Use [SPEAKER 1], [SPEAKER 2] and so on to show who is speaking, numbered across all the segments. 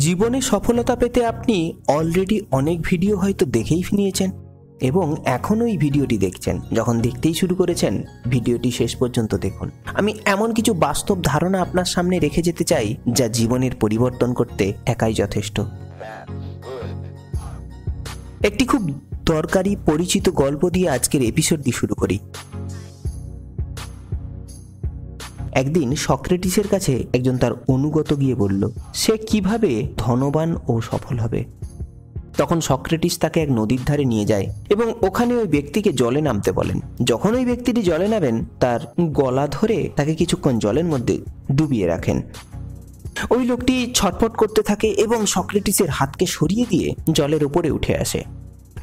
[SPEAKER 1] জীবনে সফলতা পেতে আপনি অলরেডি অনেক ভিডিও হয়তো দেখেই নিয়েছেন এবং এখনও এই ভিডিওটি দেখছেন। যখন দেখতেই শুরু করেছেন, ভিডিওটি শেষ পর্যন্ত দেখুন। আমি এমন কিছু বাস্তব ধারণা আপনার সামনে রেখে যেতে চাই যা জীবনের পরিবর্তন করতে একাই যথেষ্ট। একটি খুব দরকারি পরিচিত গল্প দিয়ে আজকের এপিসোডটি শুরু করি। একদিন সক্রেটিসের কাছে একজন তার অনুগত গিয়ে বলল সে কিভাবে ধনবান ও সফল হবে। তখন সক্রেটিস তাকে এক নদীর ধারে নিয়ে যায় এবং ওখানে ওই ব্যক্তিকে জলে নামতে বলেন। যখন ওই ব্যক্তিটি জলে নামেন, তার গলা ধরে তাকে কিছুক্ষণ জলের মধ্যে ডুবিয়ে রাখেন। ওই লোকটি ছটফট করতে থাকে এবং সক্রেটিসের হাতকে সরিয়ে দিয়ে জলের উপরে উঠে আসে।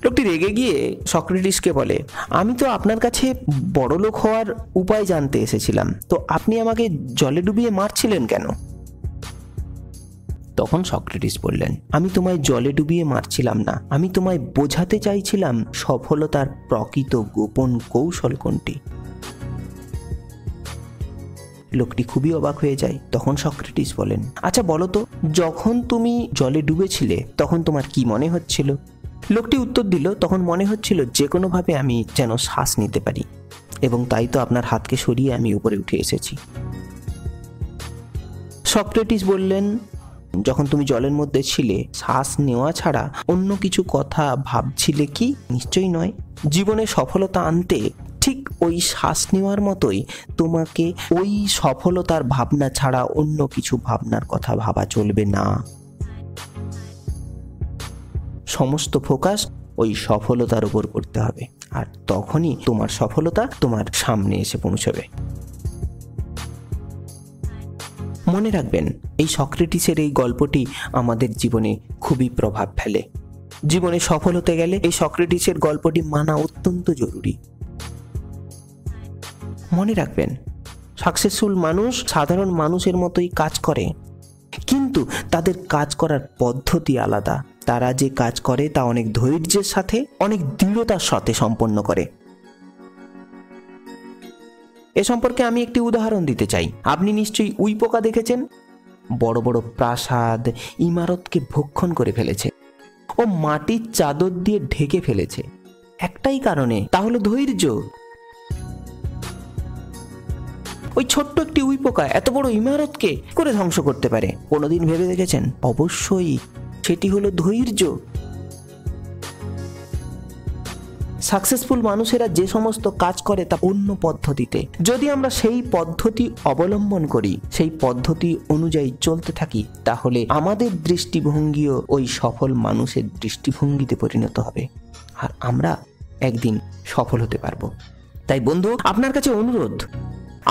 [SPEAKER 1] লোকটি রেগে গিয়ে সক্রেটিসকে বলে, আমি তো আপনার কাছে বড়লোক হওয়ার উপায় জানতে এসেছিলাম, তো আপনি আমাকে জলে ডুবিয়ে মারছিলেন কেন? তখন সক্রেটিস বললেন, আমি তোমায় জলে ডুবিয়ে মারছিলাম না, আমি তোমায় বোঝাতে চাইছিলাম সফলতার প্রকৃত গোপন কৌশল কোনটি। লোকটি খুবই অবাক হয়ে যায়। তখন সক্রেটিস বলেন, আচ্ছা বলো তো, যখন তুমি জলে ডুবেছিলে তখন তোমার কি মনে হচ্ছিল? লোকটি উত্তর দিল, তখন মনে হচ্ছিল যে কোনোভাবে আমি যেন শ্বাস নিতে পারি, এবং তাই তো আপনার হাতকে সরিয়ে আমি উপরে উঠে এসেছি। সক্রেটিস বললেন, যখন তুমি জলের মধ্যে ছিলে, শ্বাস নেওয়া ছাড়া অন্য কিছু কথা ভাবছিলে কি? নিশ্চয়ই নয়। জীবনে সফলতা আনতে ঠিক ওই শ্বাস নেওয়ার মতোই তোমাকে ওই সফলতার ভাবনা ছাড়া অন্য কিছু ভাবনার কথা ভাবা চলবে না। সমস্ত ফোকাস ওই সফলতার উপর করতে হবে, আর তখনই তোমার সফলতা তোমার সামনে এসে পৌঁছবে। মনে রাখবেন, এই সক্রেটিসের এই গল্পটি আমাদের জীবনে খুবই প্রভাব ফেলে। জীবনে সফল হতে গেলে এই সক্রেটিসের গল্পটি মানা অত্যন্ত জরুরি। মনে রাখবেন, সাকসেসফুল মানুষ সাধারণ মানুষের মতোই কাজ করে, কিন্তু তাদের কাজ করার পদ্ধতি আলাদা। তারা যে কাজ করে তা অনেক ধৈর্যের সাথে, অনেক দৃঢ়তার সাথে সম্পন্ন করে। এ সম্পর্কে আমি একটি উদাহরণ দিতে চাই। আপনি নিশ্চয়ই উই পোকা দেখেছেন। বড় বড় প্রাসাদ, ইমারতকে ভক্ষণ করে ফেলেছে ও মাটির চাদর দিয়ে ঢেকে ফেলেছে একটাই কারণে, তা হলো ধৈর্য। ওই ছোট্ট একটি উই পোকা এত বড় ইমারতকে করে ধ্বংস করতে পারে, কোনোদিন ভেবে দেখেছেন? অবশ্যই সেটি হলো ধৈর্য। সাকসেসফুল মানুষেরা যে সমস্ত কাজ করে তা অন্য পদ্ধতিতে। যদি আমরা সেই পদ্ধতি অবলম্বন করি, সেই পদ্ধতি অনুযায়ী চলতে থাকি, তাহলে আমাদের দৃষ্টিভঙ্গিও ওই সফল মানুষের দৃষ্টিভঙ্গিতে পরিণত হবে, আর আমরা একদিন সফল হতে পারবো। তাই বন্ধু, আপনার কাছে অনুরোধ,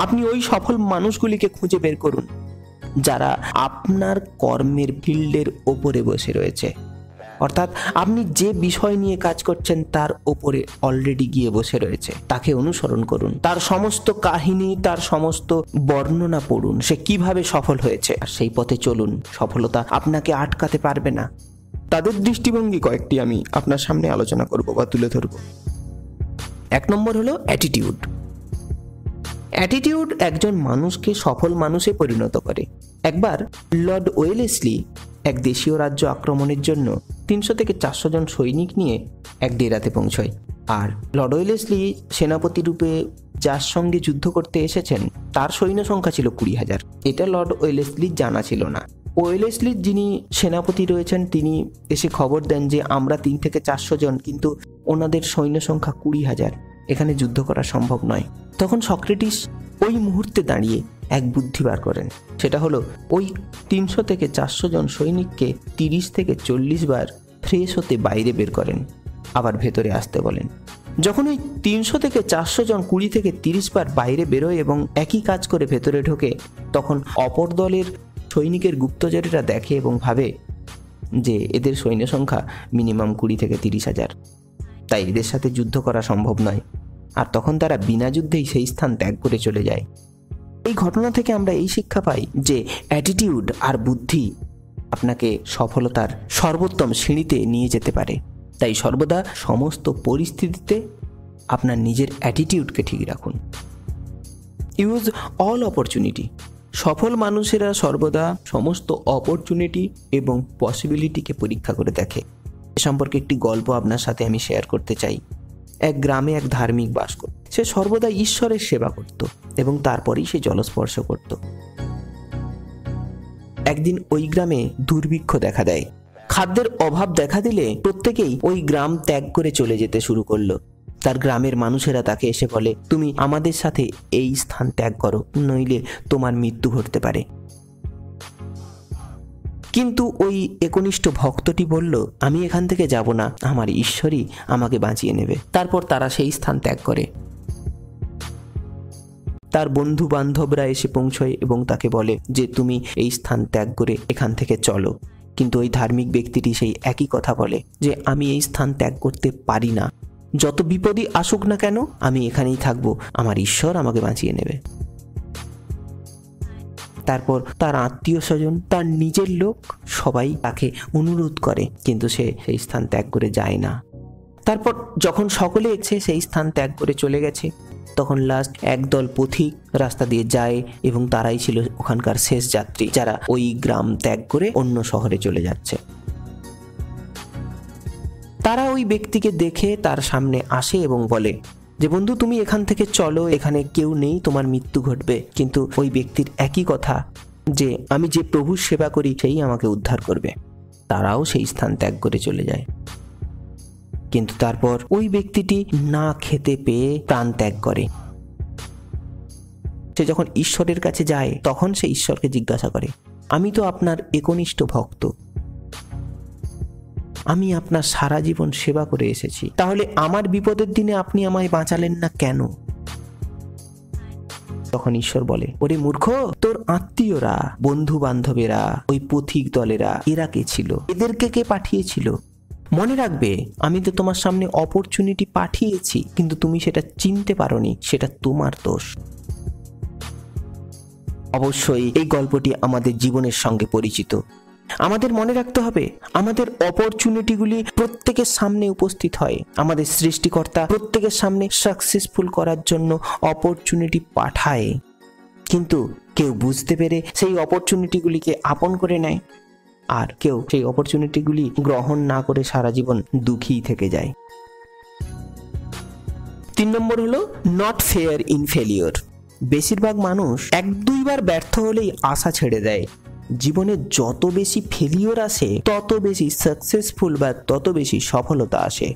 [SPEAKER 1] আপনি ওই সফল মানুষগুলিকে খুঁজে বের করুন যারা আপনার কর্মের ফিল্ডের ওপরে বসে রয়েছে, অর্থাৎ আপনি যে বিষয় নিয়ে কাজ করছেন তার ওপরে অলরেডি গিয়ে বসে রয়েছে। তাকে অনুসরণ করুন, তার সমস্ত কাহিনী, তার সমস্ত বর্ণনা পড়ুন, সে কিভাবে সফল হয়েছে, আর সেই পথে চলুন। সফলতা আপনাকে আটকাতে পারবে না। তাদের দৃষ্টিভঙ্গি কয়েকটি আমি আপনার সামনে আলোচনা করব বা তুলে ধরব। 1 নম্বর হলো অ্যাটিটিউড। অ্যাটিটিউড একজন মানুষকে সফল মানুষে পরিণত করে। একবার লর্ড ওয়েলেসলি এক দেশীয় রাজ্য আক্রমণের জন্য 300 থেকে 400 জন সৈনিক নিয়ে এক ডেরাতে পৌঁছয়। আর লর্ড ওয়েলেসলি সেনাপতি রূপে যার সঙ্গে যুদ্ধ করতে এসেছেন তার সৈন্য সংখ্যা ছিল 20,000। এটা লর্ড ওয়েলেসলির জানা ছিল না। ওয়েলেসলির যিনি সেনাপতি রয়েছেন তিনি এসে খবর দেন যে আমরা 3 থেকে 400 জন, কিন্তু ওনাদের সৈন্য সংখ্যা 20,000, এখানে যুদ্ধ করা সম্ভব নয়। তখন সক্রেটিস ওই মুহূর্তে দাঁড়িয়ে এক বুদ্ধি বার করেন। সেটা হলো ওই 300 থেকে 400 জন সৈনিককে 30 থেকে 40 বার ফ্রেশ হতে বাইরে বের করেন, আবার ভেতরে আসতে বলেন। যখন ওই 300 থেকে 400 জন 20 থেকে 30 বার বাইরে বেরোয় এবং একই কাজ করে ভেতরে ঢোকে, তখন অপর দলের সৈনিকের গুপ্তচরেরা দেখে এবং ভাবে যে এদের সৈন্য সংখ্যা মিনিমাম 20 থেকে 30,000, তাই এদের সাথে যুদ্ধ করা সম্ভব নয়। আর তখন তারা বিনা যুদ্ধেই সেই স্থান ত্যাগ করে চলে যায়। এই ঘটনা থেকে আমরা এই শিক্ষা পাই যে অ্যাটিটিউড আর বুদ্ধি আপনাকে সফলতার সর্বোত্তম সিঁড়িতে নিয়ে যেতে পারে। তাই সর্বদা সমস্ত পরিস্থিতিতে আপনার নিজের অ্যাটিটিউডকে ঠিক রাখুন। Use all opportunity. সফল মানুষেরা সর্বদা সমস্ত অপরচুনিটি এবং পসিবিলিটিকে পরীক্ষা করে দেখে। এ সম্পর্কে একটি গল্প আপনার সাথে আমি শেয়ার করতে চাই। এক গ্রামে এক ধার্মিক বাস করত। সে সর্বদা ঈশ্বরের সেবা করত এবং তারপরেই সে জলস্পর্শ করত। একদিন ওই গ্রামে দুর্ভিক্ষ দেখা দেয়। খাদ্যের অভাব দেখা দিলে প্রত্যেকেই ওই গ্রাম ত্যাগ করে চলে যেতে শুরু করলো। তার গ্রামের মানুষেরা তাকে এসে বলে, তুমি আমাদের সাথে এই স্থান ত্যাগ করো, নইলে তোমার মৃত্যু ঘটতে পারে। কিন্তু ওই একনিষ্ঠ ভক্তটি বলল, আমি এখান থেকে যাব না, আমার ঈশ্বরই আমাকে বাঁচিয়ে নেবে। তারপর তারা সেই স্থান ত্যাগ করে। তার বন্ধু বান্ধবরা এসে পৌঁছয় এবং তাকে বলে যে তুমি এই স্থান ত্যাগ করে এখান থেকে চলো। কিন্তু ওই ধার্মিক ব্যক্তিটি সেই একই কথা বলে যে আমি এই স্থান ত্যাগ করতে পারি না, যত বিপদই আসুক না কেন আমি এখানেই থাকবো, আমার ঈশ্বর আমাকে বাঁচিয়ে নেবে। তারপর তার আত্মীয় স্বজন, তার নিজের লোক সবাই তাকে অনুরোধ করে, কিন্তু সে সেই স্থান ত্যাগ করে যায় না। তারপর যখন সকলে এসে সেই স্থান ত্যাগ করে চলে গেছে, তখন লাস্ট একদল পথিক রাস্তা দিয়ে যায় এবং তারাই ছিল ওখানকার শেষ যাত্রী, যারা ওই গ্রাম ত্যাগ করে অন্য শহরে চলে যাচ্ছে। তারা ওই ব্যক্তিকে দেখে তার সামনে আসে এবং বলে যে বন্ধু, তুমি এখান থেকে চলো, এখানে কেউ নেই, তোমার মৃত্যু ঘটবে। কিন্তু ওই ব্যক্তির একই কথা যে আমি যে প্রভুর সেবা করি সেই আমাকে উদ্ধার করবে। তারাও সেই স্থান ত্যাগ করে চলে যায়। কিন্তু তারপর ওই ব্যক্তিটি না খেতে পেয়ে প্রাণ ত্যাগ করে। সে যখন ঈশ্বরের কাছে যায় তখন সে ঈশ্বরকে জিজ্ঞাসা করে, আমি তো আপনার একনিষ্ঠ ভক্ত, আমি আপনার সারা জীবন সেবা করে এসেছি, তাহলে আমার বিপদের দিনে আপনি আমায় বাঁচালেন না কেন? তখন ঈশ্বর বলে, ওরে মূর্খ, তোর আত্মীয়রা, বন্ধু বান্ধবেরা, ওই পথিক দলেরা, এরা কে ছিল? এদেরকে কে পাঠিয়েছিল? মনে রাখবে, আমি তো তোমার সামনে অপরচুনিটি পাঠিয়েছি, কিন্তু তুমি সেটা চিনতে পারোনি, সেটা তোমার দোষ। অবশ্যই এই গল্পটি আমাদের জীবনের সঙ্গে পরিচিত। আমাদের মনে রাখতে হবে, আমাদের অপরচুনিটিগুলি প্রত্যেকের সামনে উপস্থিত হয়। আমাদের সৃষ্টিকর্তা প্রত্যেকের সামনে সাকসেসফুল করার জন্য অপরচুনিটি পাঠায়, কিন্তু কেউ বুঝতে পেরে সেই অপরচুনিটিগুলিকে আপন করে নেয়, আর কেউ সেই অপরচুনিটিগুলি গ্রহণ না করে সারা জীবন দুঃখী থেকে যায়। 3 নম্বর হলো নট ফেয়ার ইন ফেলিওর। বেশিরভাগ মানুষ 1-2 বার ব্যর্থ হলেই আশা ছেড়ে দেয়। জীবনে যত বেশি ফেলিওর আসে তত বেশি সাকসেসফুল বা তত বেশি সফলতা আসে।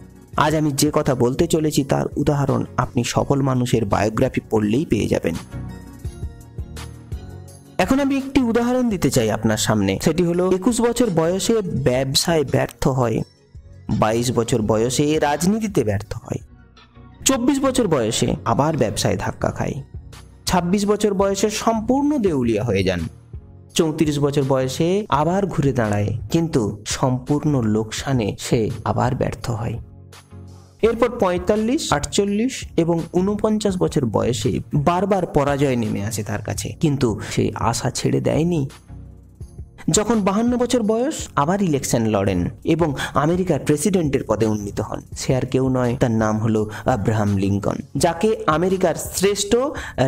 [SPEAKER 1] আজ আমি যে কথা বলতে চলেছি তার উদাহরণ আপনি সফল মানুষের বায়োগ্রাফি পড়লেই পেয়ে যাবেন। এখন আমি একটি উদাহরণ দিতে চাই আপনার সামনে। সেটি হলো 21 বছর বয়সে ব্যবসায় ব্যর্থ হয়, 22 বছর বয়সে রাজনীতিতে ব্যর্থ হয়, 24 বছর বয়সে আবার ব্যবসায় ধাক্কা খায়, 26 বছর বয়সে সম্পূর্ণ দেউলিয়া হয়ে যান, 34 বছর বয়সে আবার ঘুরে দাঁড়ায়, কিন্তু সম্পূর্ণ লোকসানে সে আবার ব্যর্থ হয়। এরপর 45, 48 এবং 49 বছর বয়সে বারবার পরাজয় নেমে আসে তার কাছে, কিন্তু সে আশা ছেড়ে দেয়নি। যখন 52 বছর বয়স আবার ইলেকশন লড়েন এবং আমেরিকার প্রেসিডেন্টের পদে উন্নীত হন। সে আর কেউ নয়, তার নাম হলো আব্রাহাম লিঙ্কন, যাকে আমেরিকার শ্রেষ্ঠ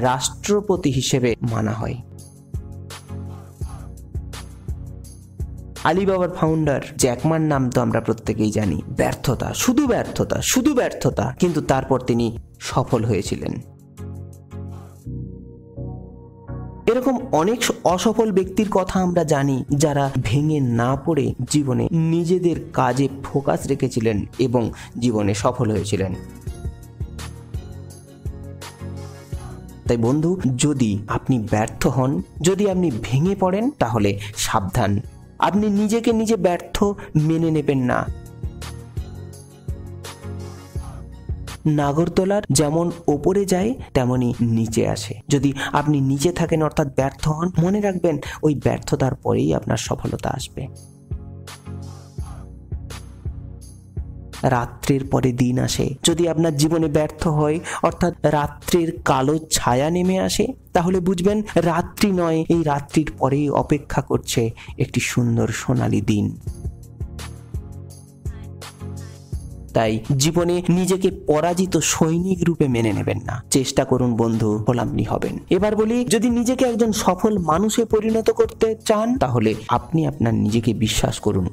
[SPEAKER 1] রাষ্ট্রপতি হিসেবে মানা হয়। আলিবাবার ফাউন্ডার জ্যাকমার নাম তো আমরা প্রত্যেকেই জানি। ব্যর্থতা, শুধু ব্যর্থতা, শুধু ব্যর্থতা, কিন্তু তারপর তিনি সফল হয়েছিলেন। এরকম অনেক অসফল ব্যক্তির কথা আমরা জানি, যারা ভেঙে না পড়ে জীবনে নিজেদের কাজে ফোকাস রেখেছিলেন এবং জীবনে সফল হয়েছিলেন। তাই বন্ধু, যদি আপনি ব্যর্থ হন, যদি আপনি ভেঙে পড়েন, তাহলে সাবধান, আপনি নিজেকে নিজে ব্যর্থ মেনে নেবেন না। নাগরদোলার যেমন ওপরে যায় তেমনি নিচে আসে। যদি আপনি নিচে থাকেন অর্থাৎ ব্যর্থ হন, মনে রাখবেন ওই ব্যর্থতার পরেই আপনার সফলতা আসবে। রাত্রির পরে দিন আসে। যদি আপনার জীবনে ব্যর্থ হয় অর্থাৎ রাত্রির কালো ছায়া নেমে আসে, তাহলে বুঝবেন রাত্রি নয়, এই রাত্রির পরেই অপেক্ষা করছে একটি সুন্দর সোনালী দিন। তাই জীবনে নিজেকে পরাজিত সৈনিক রূপে মেনে নেবেন না। চেষ্টা করুন বন্ধু, আপনি হবেন। এবার বলি, যদি নিজেকে একজন সফল মানুষে পরিণত করতে চান তাহলে আপনি আপনার নিজেকে বিশ্বাস করুন।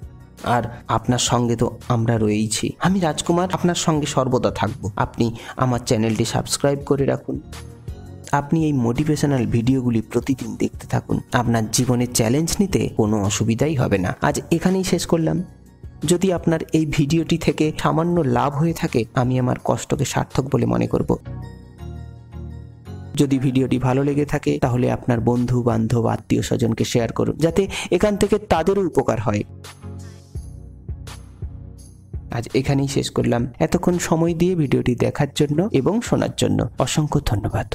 [SPEAKER 1] আর আপনার সঙ্গে তো আমরা রয়েইছি। আমি রাজকুমার আপনার সঙ্গে সর্বদা থাকব। আপনি আমার চ্যানেলটি সাবস্ক্রাইব করে রাখুন। আপনি এই মোটিভেশনাল ভিডিওগুলি প্রতিদিন দেখতে থাকুন। আপনার জীবনে চ্যালেঞ্জ নিতে কোনো অসুবিধাই হবে না। আজ এখানেই শেষ করলাম। যদি আপনার এই ভিডিওটি থেকে সামান্য লাভ হয়ে থাকে, আমি আমার কষ্টকে সার্থক বলে মনে করব। যদি ভিডিওটি ভালো লেগে থাকে তাহলে আপনার বন্ধু বান্ধব আত্মীয় স্বজনকে শেয়ার করুন, যাতে এখান থেকে তাদেরও উপকার হয়। আজ এখানেই শেষ করলাম। এতক্ষণ সময় দিয়ে ভিডিওটি দেখার জন্য এবং শোনার জন্য অসংখ্য ধন্যবাদ।